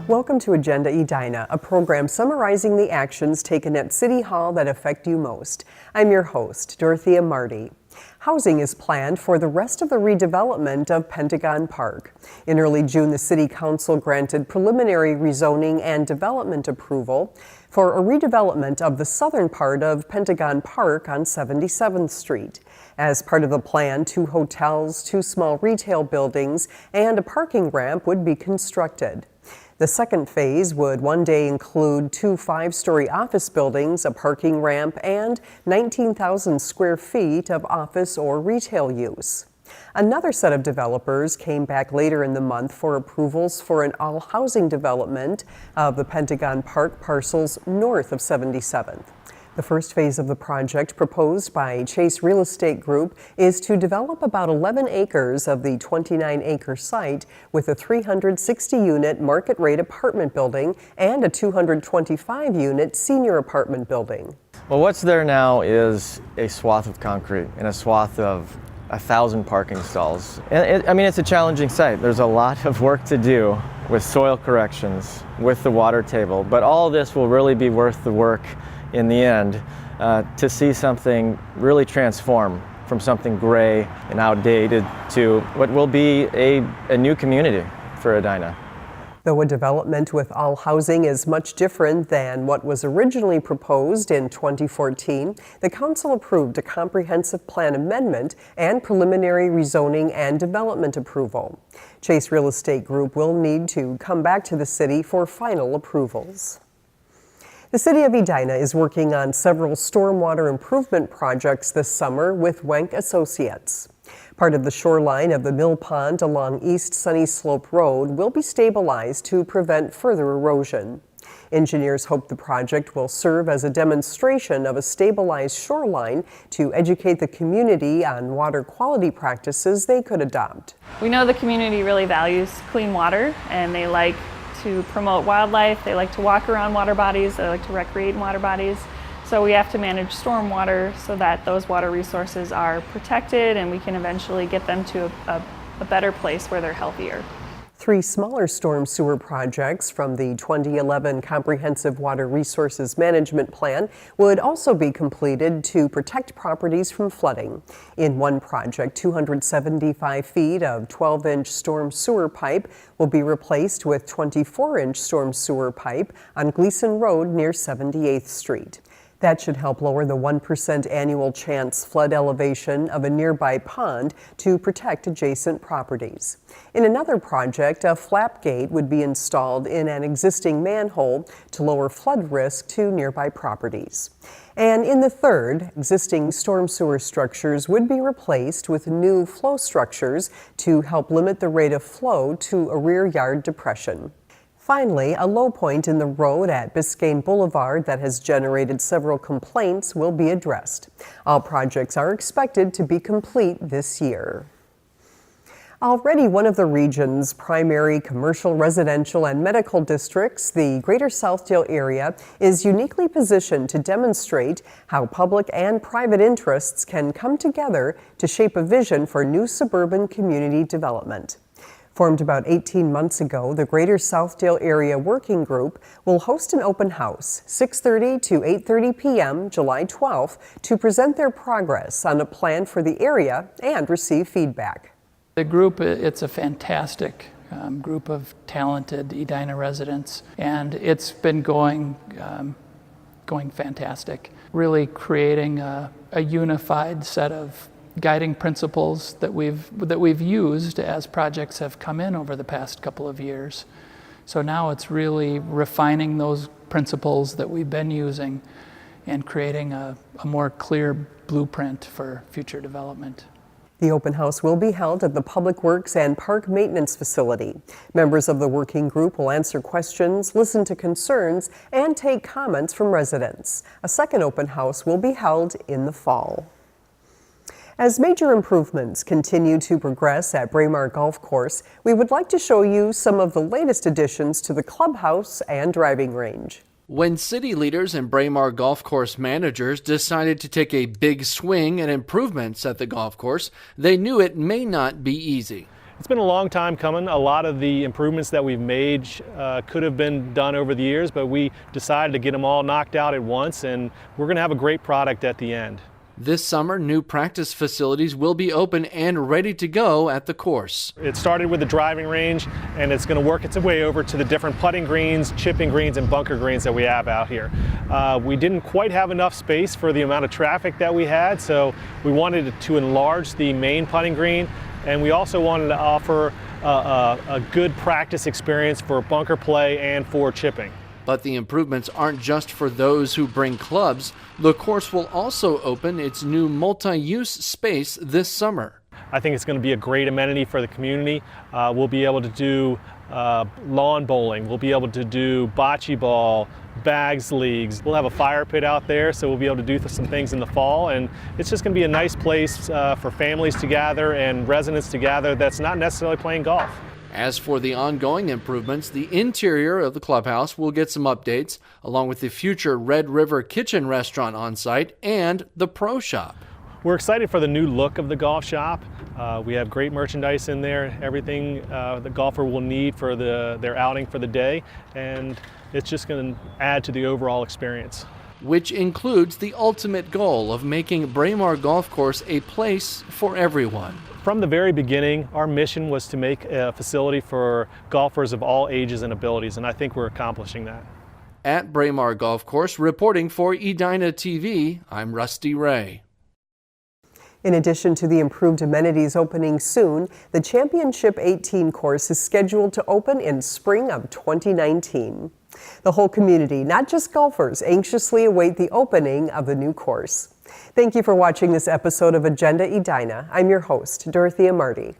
Welcome to Agenda Edina, a program summarizing the actions taken at City Hall that affect you most. I'm your host, Dorothea Marty. Housing is planned for the rest of the redevelopment of Pentagon Park. In early June, the City Council granted preliminary rezoning and development approval for a redevelopment of the southern part of Pentagon Park on 77th Street. As part of the plan, 2 hotels, 2 small retail buildings, and a parking ramp would be constructed. The second phase would one day include 2 5-story office buildings, a parking ramp, and 19,000 square feet of office or retail use. Another set of developers came back later in the month for approvals for an all-housing development of the Pentagon Park parcels north of 77th. The first phase of the project, proposed by Chase Real Estate Group, is to develop about 11 acres of the 29-acre site with a 360-unit market-rate apartment building and a 225-unit senior apartment building. Well, what's there now is a swath of concrete and a swath of 1,000 parking stalls. And it's a challenging site. There's a lot of work to do with soil corrections, with the water table, but all of this will really be worth the work in the end to see something really transform from something gray and outdated to what will be a new community for Edina. Though a development with all housing is much different than what was originally proposed in 2014, the Council approved a comprehensive plan amendment and preliminary rezoning and development approval. Chase Real Estate Group will need to come back to the city for final approvals. The City of Edina is working on several stormwater improvement projects this summer with Wenck Associates. Part of the shoreline of the mill pond along East Sunny Slope Road will be stabilized to prevent further erosion. Engineers hope the project will serve as a demonstration of a stabilized shoreline to educate the community on water quality practices they could adopt. We know the community really values clean water, and they like to promote wildlife, they like to walk around water bodies, they like to recreate in water bodies. So we have to manage stormwater so that those water resources are protected and we can eventually get them to a better place where they're healthier. 3 smaller storm sewer projects from the 2011 Comprehensive Water Resources Management Plan would also be completed to protect properties from flooding. In one project, 275 feet of 12-inch storm sewer pipe will be replaced with 24-inch storm sewer pipe on Gleason Road near 78th Street. That should help lower the 1% annual chance flood elevation of a nearby pond to protect adjacent properties. In another project, a flap gate would be installed in an existing manhole to lower flood risk to nearby properties. And in the third, existing storm sewer structures would be replaced with new flow structures to help limit the rate of flow to a rear yard depression. Finally, a low point in the road at Biscayne Boulevard that has generated several complaints will be addressed. All projects are expected to be complete this year. Already one of the region's primary commercial, residential, and medical districts, the Greater Southdale area is uniquely positioned to demonstrate how public and private interests can come together to shape a vision for new suburban community development. Formed about 18 months ago, the Greater Southdale Area Working Group will host an open house, 6:30 to 8:30 p.m., July 12th, to present their progress on a plan for the area and receive feedback. The group, it's a fantastic group of talented Edina residents, and it's been going fantastic. Really creating a unified set of guiding principles that we've used as projects have come in over the past couple of years. So now it's really refining those principles that we've been using and creating a more clear blueprint for future development. The open house will be held at the Public Works and Park Maintenance Facility. Members of the working group will answer questions, listen to concerns, and take comments from residents. A second open house will be held in the fall. As major improvements continue to progress at Braemar Golf Course, we would like to show you some of the latest additions to the clubhouse and driving range. When city leaders and Braemar Golf Course managers decided to take a big swing at improvements at the golf course, they knew it may not be easy. It's been a long time coming. A lot of the improvements that we've made could have been done over the years, but we decided to get them all knocked out at once, and we're going to have a great product at the end. This summer, new practice facilities will be open and ready to go at the course. It started with the driving range, and it's going to work its way over to the different putting greens, chipping greens, and bunker greens that we have out here. We didn't quite have enough space for the amount of traffic that we had, so we wanted to enlarge the main putting green, and we also wanted to offer a good practice experience for bunker play and for chipping. But the improvements aren't just for those who bring clubs. The course will also open its new multi-use space this summer. I think it's going to be a great amenity for the community. We'll be able to do lawn bowling. We'll be able to do bocce ball, bags leagues. We'll have a fire pit out there, so we'll be able to do some things in the fall. And it's just going to be a nice place for families to gather and residents to gather that's not necessarily playing golf. As for the ongoing improvements, the interior of the clubhouse will get some updates, along with the future Red River Kitchen restaurant on site and the pro shop. We're excited for the new look of the golf shop. We have great merchandise in there, everything the golfer will need for their outing for the day, and it's just going to add to the overall experience. Which includes the ultimate goal of making Braemar Golf Course a place for everyone. From the very beginning, our mission was to make a facility for golfers of all ages and abilities, and I think we're accomplishing that. At Braemar Golf Course, reporting for Edina TV, I'm Rusty Ray. In addition to the improved amenities opening soon, the Championship 18 course is scheduled to open in spring of 2019. The whole community, not just golfers, anxiously await the opening of the new course. Thank you for watching this episode of Agenda Edina. I'm your host, Dorothea Marty.